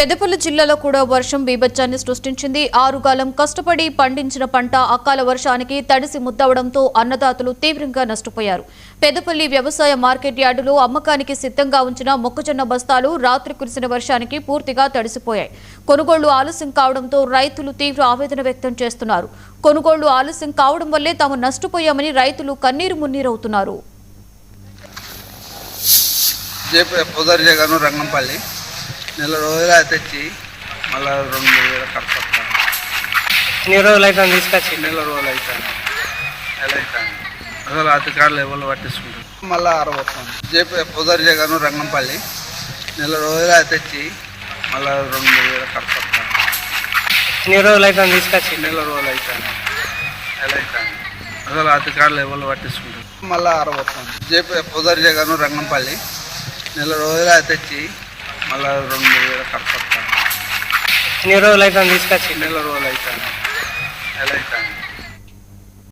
పెద్దపల్లి జిల్లాలో కూడా వర్షం బీభత్సాన్ని సృష్టించింది. ఆరుగాలం కష్టపడి పండించిన పంట అకాల వర్షానికి తడిసి ముద్దవడంతో అన్నదాతలు తీవ్రంగా నష్టపోయారు. పెద్దపల్లి వ్యవసాయ మార్కెట్ యార్డులో అమ్మకానికి సిద్ధంగా ఉంచిన మొక్కజొన్న బస్తాలు రాత్రి కురిసిన వర్షానికి పూర్తిగా తడిసిపోయాయి. కొనుగోళ్లు ఆలస్యం కావడంతో రైతులు తీవ్ర ఆవేదన వ్యక్తం చేస్తున్నారు. కొనుగోళ్లు ఆలస్యం కావడం వల్లే తాము నష్టపోయామని రైతులు కన్నీరు మున్నీరవుతున్నారు. నెల రోజులు తెచ్చి మళ్ళీ 2,000 ఖర్చు వస్తాను. ఎన్ని రోజులు అవుతాను తీసుకొచ్చి? నెల రోజులు అవుతాను. నెల అవుతాను. అసలు అధికారులు ఎవరు పట్టించుకుంటారు. మళ్ళీ ఆరబోతాను. పొదరి జగను రంగంపల్లి నెల రోజులు తెచ్చి మళ్ళీ 2,000 ఖర్చు వస్తాను. ఎన్ని రోజులు అవుతాను తీసుకొచ్చి? నెల రోజులు అవుతాను. నెల అవుతాను. అసలు అధికారులు ఎవరు పట్టించుకుంటారు. మళ్ళీ ఆరబోతాను. పొదరి జగను రంగంపల్లి నెల రోజులు తెచ్చి మళ్ళీ 2,000 ఖర్చు వస్తాను. ఎన్ని రోజులు అవుతాను తీసుకొచ్చి? నెల రోజులు అవుతాను. నెల అవుతాను.